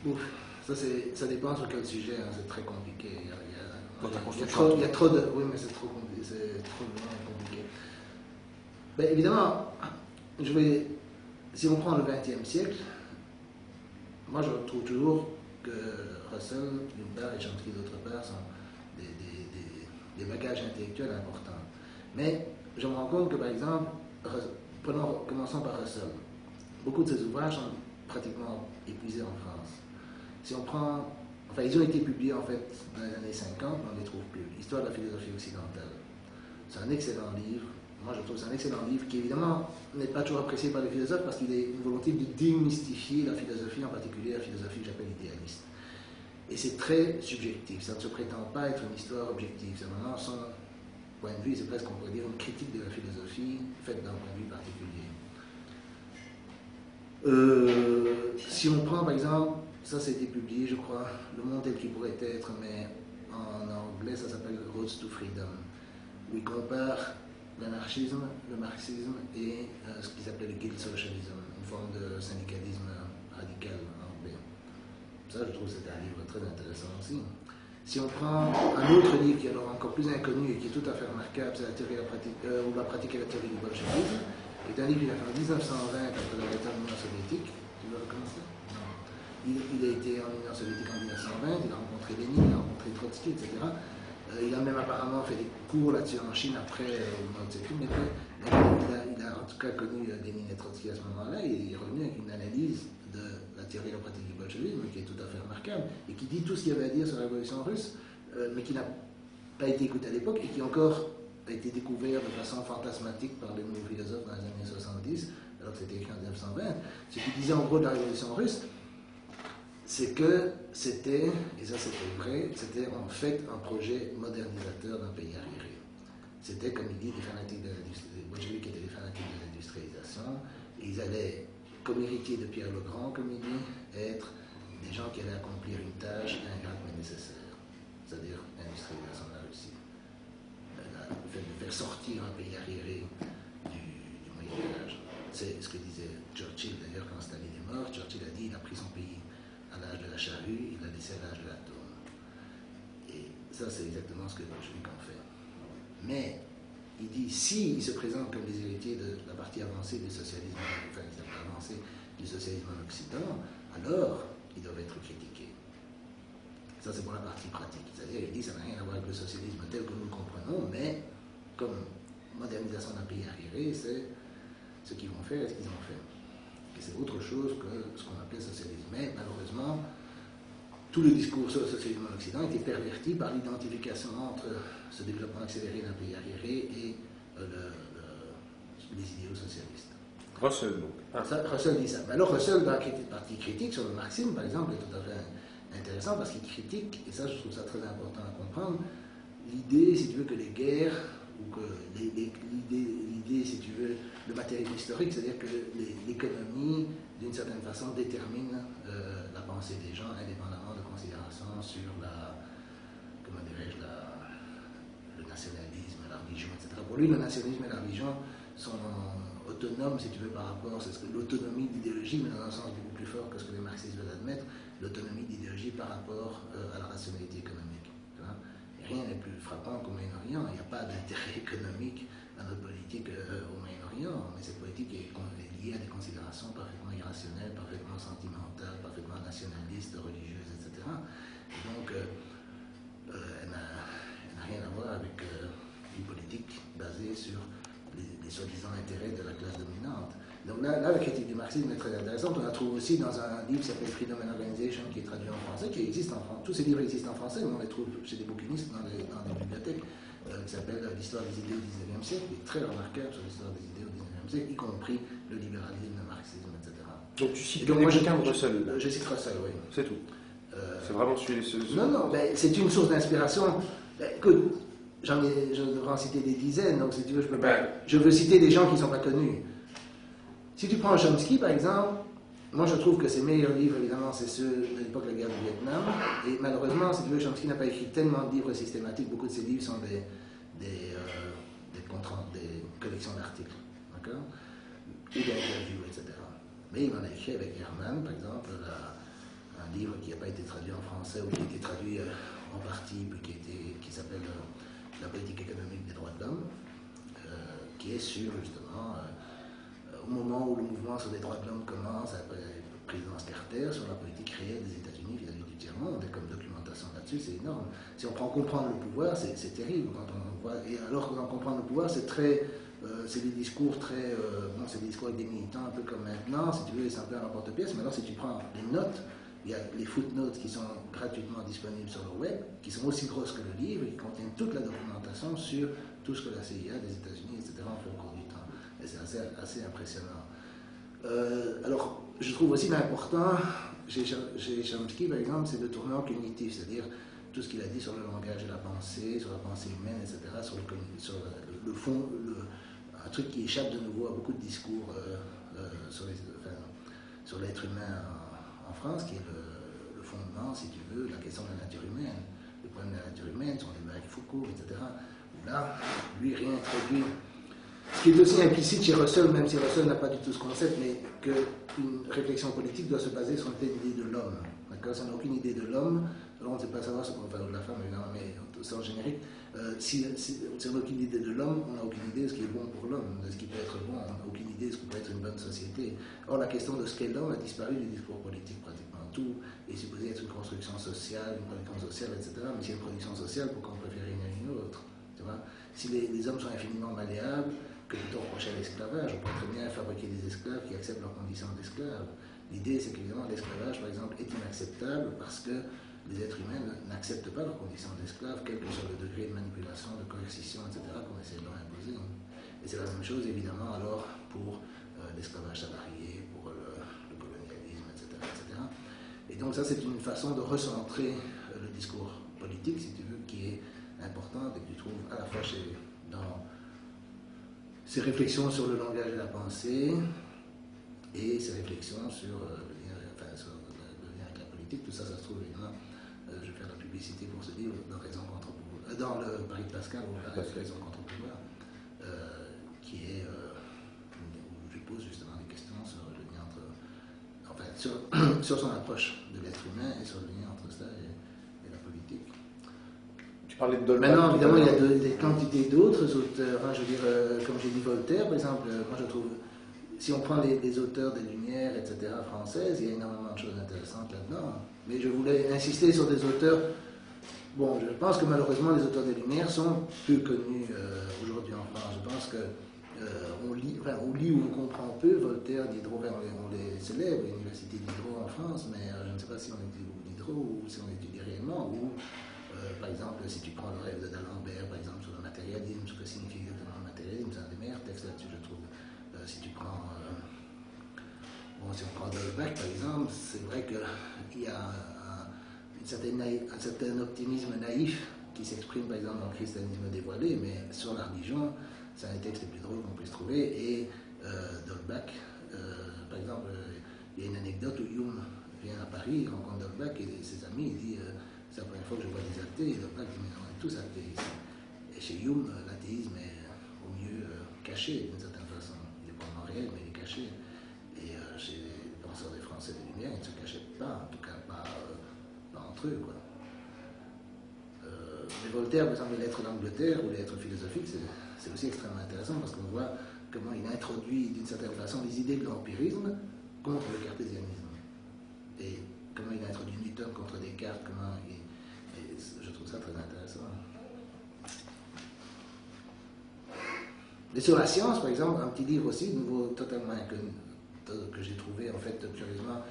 Ouf, ça dépend sur quel sujet, hein, c'est très compliqué. Dans ta Il y a construction. trop, il y a trop de. Oui, mais c'est trop compliqué. C'est trop vraiment compliqué. Ben, évidemment, si on prend le XXe siècle, moi je trouve toujours que Russell, d'une part, et Chomsky, d'autre part, sont des bagages intellectuels importants. Mais je me rends compte que, par exemple, commençons par Russell. Beaucoup de ses ouvrages sont pratiquement épuisés en France. Si on prend, enfin, ils ont été publiés en fait dans les années 50, mais on ne les trouve plus. Histoire de la philosophie occidentale. C'est un excellent livre. Moi, je trouve que c'est un excellent livre qui, évidemment, n'est pas toujours apprécié par les philosophes parce qu'il est une volonté de démystifier la philosophie, en particulier la philosophie que j'appelle idéaliste. Et c'est très subjectif. Ça ne se prétend pas être une histoire objective. C'est vraiment son point de vue. C'est presque, on pourrait dire, une critique de la philosophie faite d'un point de vue particulier. Si on prend, par exemple, ça, a été publié, je crois, Le monde tel qu'il pourrait être, mais en anglais, ça s'appelle Roads to Freedom, où il compare l'anarchisme, le marxisme et ce qu'ils appellent le guild socialism, une forme de syndicalisme radical anglais. Ça, je trouve que c'est un livre très intéressant aussi. Si on prend un autre livre qui est alors encore plus inconnu et qui est tout à fait remarquable, c'est La théorie ou la pratique et la théorie du bolchevisme, c'est un livre qu'il a fait en 1920 après la retour de l'Union soviétique. Tu veux recommencer? Non. Il a été en Union soviétique en 1920, il a rencontré Lénine, il a rencontré Trotsky, etc. Il a même apparemment fait des cours là-dessus en Chine après Mao Tse-tung. Il a en tout cas connu Lénine et Trotsky à ce moment-là, et il est revenu avec une analyse de la théorie et la pratique du bolchevisme qui est tout à fait remarquable et qui dit tout ce qu'il y avait à dire sur la révolution russe, mais qui n'a pas été écouté à l'époque et qui encore a été découvert de façon fantasmatique par les nouveaux philosophes dans les années 70, alors que c'était écrit en 1920. Ce qu'il disait en gros de la révolution russe, c'est que c'était, et ça c'était vrai, c'était en fait un projet modernisateur d'un pays arriéré. C'était, comme il dit, des fanatiques de l'industrie, les bolcheviks étaient des fanatiques de l'industrialisation, et ils allaient, comme héritiers de Pierre le Grand, comme il dit, être des gens qui allaient accomplir une tâche ingrate mais nécessaire, c'est-à-dire l'industrialisation de la Russie. Le fait de faire sortir un pays arriéré du Moyen-Âge. C'est ce que disait Churchill d'ailleurs quand Staline est mort. Churchill a dit qu'il a pris son pays à l'âge de la charrue, il l'a laissé à l'âge de l'atome. Et ça, c'est exactement ce que les bolcheviks ont fait. Mais il dit, s'ils se présentent comme des héritiers de la partie avancée du socialisme, enfin, avancée du socialisme en Occident, alors ils doivent être critiqués. Ça, c'est pour la partie pratique. C'est-à-dire, il dit, ça n'a rien à voir avec le socialisme tel que nous le comprenons, mais comme modernisation d'un pays arriéré, c'est ce qu'ils vont faire et ce qu'ils ont fait. Et c'est autre chose que ce qu'on appelait socialisme. Mais malheureusement, tout le discours sur le socialisme en Occident était perverti par l'identification entre ce développement accéléré d'un pays arriéré et les idéaux socialistes. Russell, donc. Russell dit ça. Mais alors, Russell, dans la partie critique sur le marxisme, par exemple, est tout à fait intéressant parce qu'il critique, et ça, je trouve ça très important à comprendre, l'idée, si tu veux, que les guerres, ou que l'idée, si tu veux, le matériel historique, c'est-à-dire que l'économie, d'une certaine façon, détermine la pensée des gens indépendamment de considérations sur comment dirais-je, le nationalisme, la religion, etc. Pour lui, le nationalisme et la religion sont autonomes, si tu veux, par rapport, c'est l'autonomie d'idéologie, mais dans un sens beaucoup plus fort que ce que les marxistes veulent admettre, l'autonomie d'idéologie par rapport à la rationalité économique. Et rien n'est plus frappant qu'au Moyen-Orient. Il n'y a pas d'intérêt économique à notre politique au Moyen-Orient, mais cette politique est liée à des considérations parfaitement irrationnelles, parfaitement sentimentales, parfaitement nationalistes, religieuses, etc. Et donc, elle n'a rien à voir avec une politique basée sur les soi-disant intérêts de la classe dominante. Donc là, la critique du marxisme est très intéressante. On la trouve aussi dans un livre qui s'appelle Freedom and Organization, qui est traduit en français, qui existe en France. Tous ces livres existent en français, mais on les trouve chez des bouquinistes dans des bibliothèques, qui s'appelle L'histoire des idées au XIXe siècle, qui est très remarquable sur l'histoire des idées au XIXe siècle, y compris le libéralisme, le marxisme, etc. Donc tu cites donc, moi, Russell. Je cite Russell, oui. C'est tout. C'est vraiment celui Non, ben, c'est une source d'inspiration. Ben, écoute, je devrais en citer des dizaines, donc si tu veux, je peux pas. Je veux citer des gens qui ne sont pas connus. Si tu prends Chomsky, par exemple, moi je trouve que ses meilleurs livres, évidemment, c'est ceux de l'époque de la guerre du Vietnam. Et malheureusement, si tu veux, Chomsky n'a pas écrit tellement de livres systématiques. Beaucoup de ses livres sont des collections d'articles, d'accord, ou d'interviews, etc. Mais il en a écrit avec Herman, par exemple, un livre qui n'a pas été traduit en français ou qui a été traduit en partie, puis qui s'appelle La politique économique des droits de l'homme, qui est sur justement, au moment où le mouvement sur les droits de l'homme commence, après la présidence Carter, sur la politique réelle des États-Unis vis-à-vis du tiers-monde, et comme documentation là-dessus, c'est énorme. Si on prend comprendre le pouvoir, c'est terrible. Quand on voit, et alors que dans comprendre le pouvoir, c'est des discours très, c'est des discours avec des militants un peu comme maintenant, si tu veux, c'est un peu à l'emporte-pièce, mais alors si tu prends les notes, il y a les footnotes qui sont gratuitement disponibles sur le web, qui sont aussi grosses que le livre et qui contiennent toute la documentation sur tout ce que la CIA des États-Unis, etc., ont fait au cours du temps. Et c'est assez impressionnant. Alors, je trouve aussi l'important, chez Chomsky, par exemple, c'est le tournant cognitif, c'est-à-dire tout ce qu'il a dit sur le langage et la pensée, sur la pensée humaine, etc., sur le fond, un truc qui échappe de nouveau à beaucoup de discours sur l'être humain en France, qui est le fondement, si tu veux, la question de la nature humaine, le problème de la nature humaine, son débat avec Foucault, etc. Là, lui réintroduit, ce qui est aussi implicite chez Russell, même si Russell n'a pas du tout ce concept, mais qu'une réflexion politique doit se baser sur une idée de l'homme. Si on n'a aucune idée de l'homme, alors on ne sait pas savoir ce qu'on va faire de la femme, évidemment, mais c'est en générique. Si on n'a aucune idée de l'homme, on n'a aucune idée de ce qui est bon pour l'homme, de ce qui peut être bon, on n'a aucune idée de ce qui peut être une bonne société. Or, la question de ce qu'est l'homme a disparu du discours politique pratiquement. Tout est supposé être une construction sociale, une production sociale, etc. Mais s'il y a une production sociale, pourquoi on préfère une à une autre, tu vois? Si les hommes sont infiniment malléables, que peut-on reprocher à l'esclavage? On pourrait très bien fabriquer des esclaves qui acceptent leurs conditions d'esclaves. L'idée, c'est qu'évidemment, l'esclavage, par exemple, est inacceptable parce que les êtres humains n'acceptent pas leurs conditions d'esclaves, quel que soit le degré de manipulation, de coercition, etc., qu'on essaie de leur imposer. Et c'est la même chose, évidemment, alors, pour l'esclavage salarié, pour le colonialisme, etc., etc. Et donc, ça, c'est une façon de recentrer le discours politique, si tu veux, qui est importante et que tu trouves à la fois dans ces réflexions sur le langage et la pensée et ces réflexions sur le lien avec la politique. Tout ça, ça se trouve évidemment, je vais faire la publicité pour ce livre, dans Raison contre pouvoir, dans le Paris de Pascal, ou Raison contre pouvoir, qui est où je pose justement des questions sur le lien entre, enfin, sur son approche de l'être humain et sur le lien entre ça et la politique. Tu parlais de Dolman. Maintenant, évidemment, il y a des quantités d'autres auteurs. Hein, je veux dire, comme j'ai dit Voltaire, par exemple, moi je trouve, si on prend les auteurs des Lumières, etc., françaises, il y a énormément de choses intéressantes là-dedans. Mais je voulais insister sur des auteurs. Bon, je pense que malheureusement, les auteurs des Lumières sont peu connus aujourd'hui en France. Je pense que on lit ou on comprend peu Voltaire, Diderot, on les célèbre, l'université Diderot en France, mais je ne sais pas si on étudie beaucoup Diderot ou si on étudie réellement, ou par exemple, si tu prends le rêve d'Alembert, par exemple, sur le matérialisme, ce que signifie exactement le matérialisme, c'est un des meilleurs textes là-dessus, je trouve. Si tu prends, si on prend Dolbach, par exemple, c'est vrai qu'il y a un certain optimisme naïf qui s'exprime, par exemple, dans le christianisme dévoilé, mais sur la religion, c'est un des textes les plus drôles qu'on puisse trouver. Et Dolbach, par exemple, il y a une anecdote où Hume vient à Paris, il rencontre Dolbach et ses amis, il dit c'est la première fois que je vois des athées, et Dolbach dit mais on est tous athées ici. Et chez Hume, l'athéisme est au mieux caché d'une certaine façon. Il est probablement réel, mais il est caché. Et chez les penseurs des Français des Lumières, ils ne se cachaient pas, en tout cas pas entre eux, quoi. Mais Voltaire, par exemple, les lettres d'Angleterre ou les lettres philosophiques, c'est aussi extrêmement intéressant parce qu'on voit comment il introduit d'une certaine façon les idées de l'empirisme contre le cartésianisme. Et comment il a introduit Newton contre Descartes, je trouve ça très intéressant. Et sur la science, par exemple, un petit livre aussi, nouveau, totalement inconnu, que j'ai trouvé, en fait, curieusement,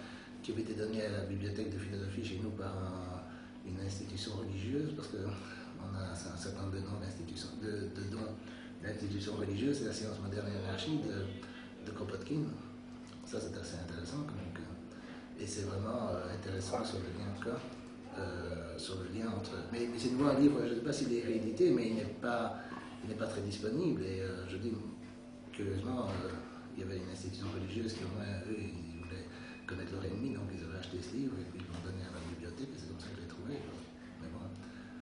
qui avait été donné à la bibliothèque de philosophie chez nous par une institution religieuse, parce qu'on a un certain nombre de noms d'institutions, l'institution religieuse, c'est la science moderne et l'anarchie de Kropotkin. Ça, c'est assez intéressant comme bouquin. Et c'est vraiment intéressant sur le lien encore, sur le lien entre. Mais c'est nouveau un livre, je ne sais pas s'il est réédité, mais il n'est pas très disponible. Et je dis, curieusement, il y avait une institution religieuse qui, au moins, eux, ils voulaient connaître leur ennemi, donc ils avaient acheté ce livre et puis ils l'ont donné à la bibliothèque, et c'est comme ça que je l'ai trouvé.